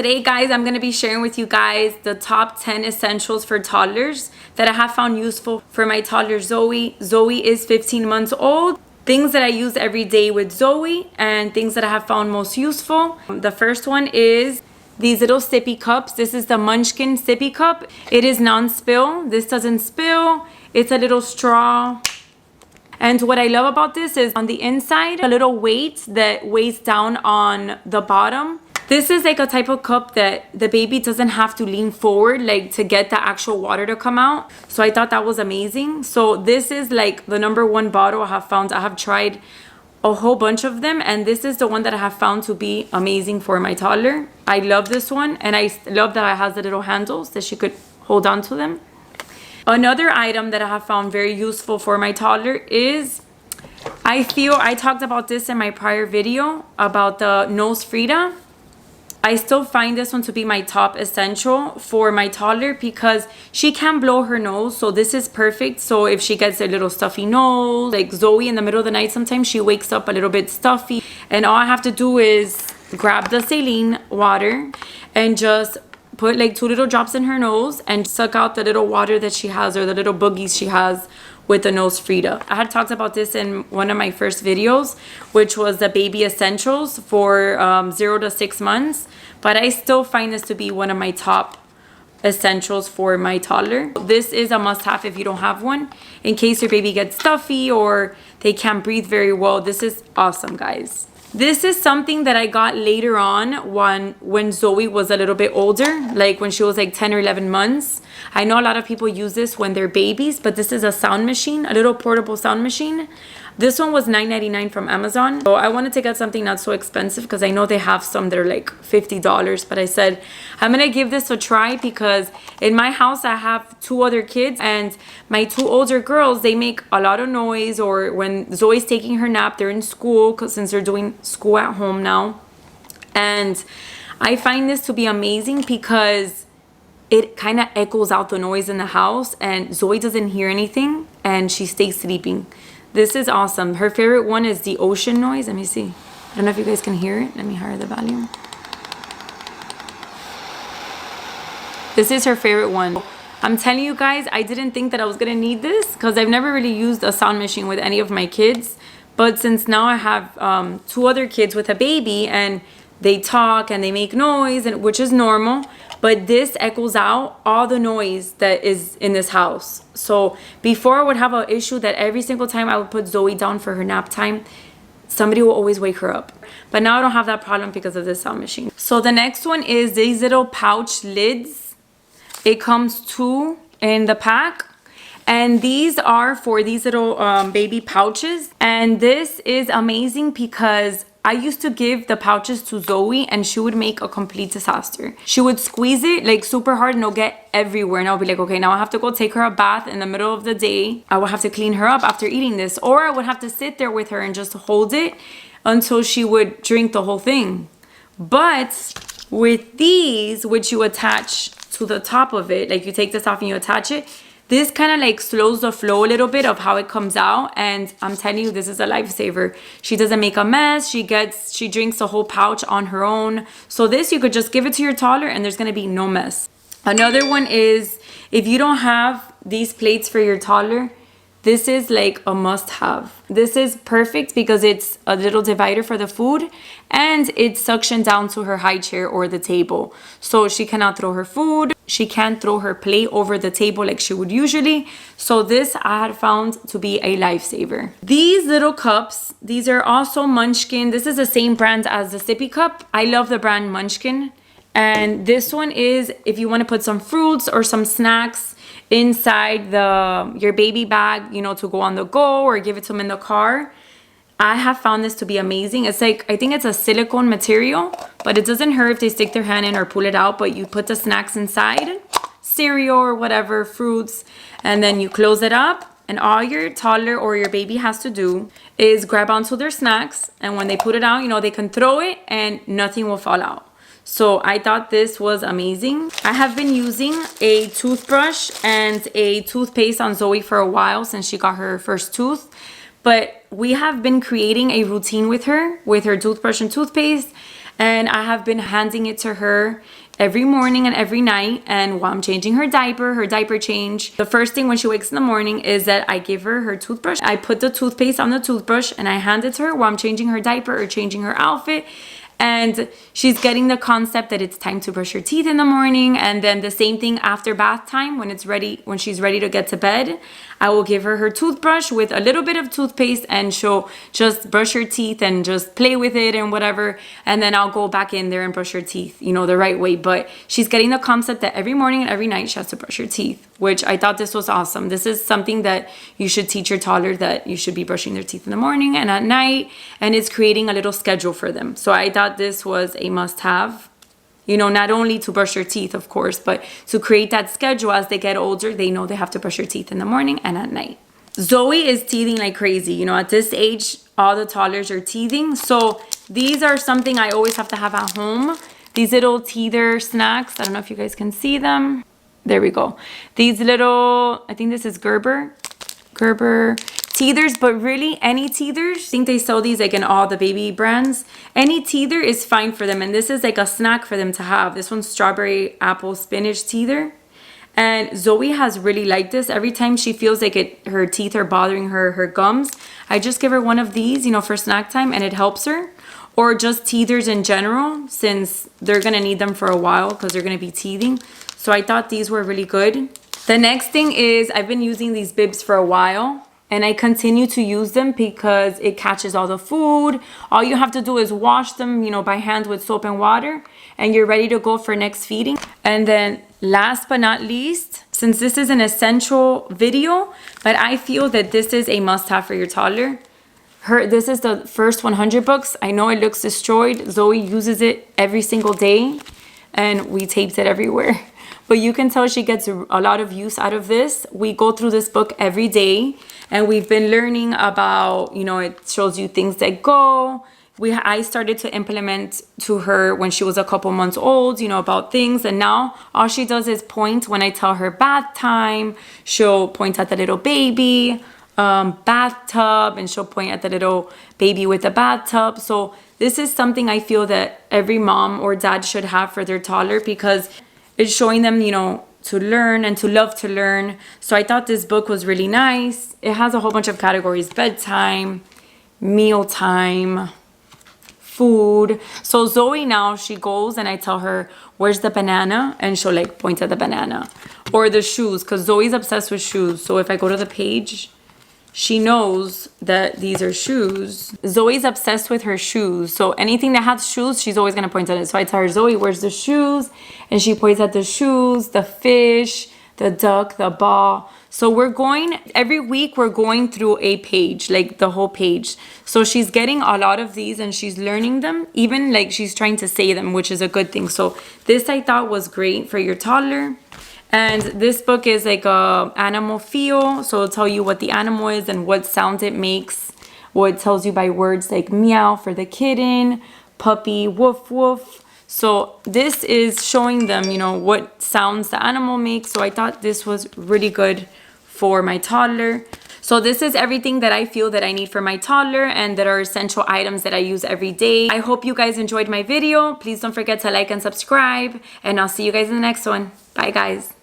today, guys, I'm going to be sharing with you guys the top 10 essentials for toddlers that I have found useful for my toddler Zoe. Zoe is 15 months old. Things that I use every day with Zoe and things that I have found most useful. The first one is these little sippy cups. This is the Munchkin sippy cup. It is non-spill. This doesn't spill. It's a little straw. And what I love about this is on the inside, a little weight that weighs down on the bottom. This is like a type of cup that the baby doesn't have to lean forward like to get the actual water to come out. So I thought that was amazing. So this is like the #1 bottle I have found. I have tried a whole bunch of them, and this is the one that I have found to be amazing for my toddler. I love this one, and I love that it has the little handles that she could hold on to them. Another item that I have found very useful for my toddler is, I talked about this in my prior video about the nose Frida. I still find this one to be my top essential for my toddler because she can blow her nose, so this is perfect. So if she gets a little stuffy nose, like Zoe in the middle of the night, sometimes she wakes up a little bit stuffy, and all I have to do is grab the saline water and just put like 2 little drops in her nose and suck out the little water that she has, or the little boogies she has with the nose Frida. I had talked about this in one of my first videos, which was the baby essentials for 0 to 6 months, but I still find this to be one of my top essentials for my toddler. This is a must-have if you don't have one, in case your baby gets stuffy or they can't breathe very well. This is awesome, guys. This is something that I got later on when Zoe was a little bit older, like when she was like 10 or 11 months. I know a lot of people use this when they're babies, but this is a sound machine, a little portable sound machine. This one was $9.99 from Amazon. So I wanted to get something not so expensive because I know they have some that are like $50, but I said I'm gonna give this a try because in my house I have 2 other kids, and my 2 older girls, they make a lot of noise, or when Zoe's taking her nap, they're in school, because since they're doing school at home now. And I find this to be amazing because it kind of echoes out the noise in the house, and Zoe doesn't hear anything and she stays sleeping. This is awesome. Her favorite one is the ocean noise. Let me see. I don't know if you guys can hear it. Let me higher the volume. This is her favorite one. I'm telling you guys, I didn't think that I was going to need this because I've never really used a sound machine with any of my kids. But since now I have 2 other kids with a baby, and they talk and they make noise, and which is normal, but this echoes out all the noise that is in this house. So before I would have an issue that every single time I would put Zoe down for her nap time, somebody will always wake her up. But now I don't have that problem because of this sound machine. So the next one is these little pouch lids. It comes 2 in the pack. And these are for these little baby pouches. And this is amazing because I used to give the pouches to Zoe and she would make a complete disaster. She would squeeze it like super hard and it'll get everywhere. And I'll be like, okay, now I have to go take her a bath in the middle of the day. I will have to clean her up after eating this. Or I would have to sit there with her and just hold it until she would drink the whole thing. But with these, which you attach to the top of it, like you take this off and you attach it, this kind of like slows the flow a little bit of how it comes out, and I'm telling you, this is a lifesaver. She doesn't make a mess. She drinks the whole pouch on her own. So this, you could just give it to your toddler and there's going to be no mess. Another one is, if you don't have these plates for your toddler, this is like a must-have. This is perfect because it's a little divider for the food, and it's suctioned down to her high chair or the table. So she cannot throw her food. She can't throw her plate over the table like she would usually. So this I had found to be a lifesaver. These little cups, these are also Munchkin. This is the same brand as the Sippy Cup. I love the brand Munchkin. And this one is if you want to put some fruits or some snacks inside your baby bag, you know, to go on the go or give it to them in the car. I have found this to be amazing. It's like, I think it's a silicone material, but it doesn't hurt if they stick their hand in or pull it out, but you put the snacks inside, cereal or whatever, fruits, and then you close it up, and all your toddler or your baby has to do is grab onto their snacks, and when they put it out, you know, they can throw it and nothing will fall out. So I thought this was amazing. I have been using a toothbrush and a toothpaste on Zoe for a while since she got her first tooth. But we have been creating a routine with her toothbrush and toothpaste. And I have been handing it to her every morning and every night. And while I'm changing her diaper change, the first thing when she wakes in the morning is that I give her her toothbrush. I put the toothpaste on the toothbrush and I hand it to her while I'm changing her diaper or changing her outfit. And she's getting the concept that it's time to brush her teeth in the morning. And then the same thing after bath time, when she's ready to get to bed, I will give her her toothbrush with a little bit of toothpaste, and she'll just brush her teeth and just play with it and whatever. And then I'll go back in there and brush her teeth, you know, the right way. But she's getting the concept that every morning and every night she has to brush her teeth, which I thought this was awesome. This is something that you should teach your toddler, that you should be brushing their teeth in the morning and at night, and it's creating a little schedule for them. So I thought this was a must-have. You know, not only to brush your teeth, of course, but to create that schedule as they get older. They know they have to brush their teeth in the morning and at night. Zoe is teething like crazy. You know, at this age, all the toddlers are teething. So these are something I always have to have at home. These little teether snacks. I don't know if you guys can see them. There we go. These little, I think this is Gerber teethers, but really any teethers, I think they sell these like in all the baby brands. Any teether is fine for them, and this is like a snack for them to have. This one's strawberry apple spinach teether, and Zoe has really liked this. Every time she feels like her teeth are bothering her gums, I just give her one of these, you know, for snack time, and it helps her. Or just teethers in general, since they're gonna need them for a while because they're gonna be teething. So I thought these were really good. The next thing is, I've been using these bibs for a while, and I continue to use them because it catches all the food. All you have to do is wash them, you know, by hand with soap and water, and you're ready to go for next feeding. And then last but not least, since this is an essential video, but I feel that this is a must-have for your toddler. This is the first 100 books. I know it looks destroyed. Zoe uses it every single day, and we taped it everywhere. But you can tell she gets a lot of use out of this. We go through this book every day, and we've been learning about, you know, it shows you things that go. I started to implement to her when she was a couple months old, you know, about things. And now all she does is point. When I tell her bath time, she'll point at the little baby, bathtub, and she'll point at the little baby with the bathtub. So this is something I feel that every mom or dad should have for their toddler, because it's showing them, you know, to learn and to love to learn. So I thought this book was really nice. It has a whole bunch of categories: bedtime, mealtime, food. So Zoe now, she goes and I tell her, where's the banana? And she'll like point at the banana. Or the shoes, because Zoe's obsessed with shoes. So if I go to the page, she knows that these are shoes. Zoe's obsessed with her shoes. So anything that has shoes, she's always gonna point at it. So I tell her, Zoe, where's the shoes? And she points at the shoes, the fish, the duck, the ball. So every week we're going through a page, like the whole page. So she's getting a lot of these and she's learning them. Even like she's trying to say them, which is a good thing. So this I thought was great for your toddler. And this book is like a animal feel, so it'll tell you what the animal is and what sounds it makes. Well, it tells you by words like meow for the kitten, puppy, woof woof. So this is showing them, you know, what sounds the animal makes. So I thought this was really good for my toddler. So this is everything that I feel that I need for my toddler and that are essential items that I use every day. I hope you guys enjoyed my video. Please don't forget to like and subscribe, and I'll see you guys in the next one. Bye guys.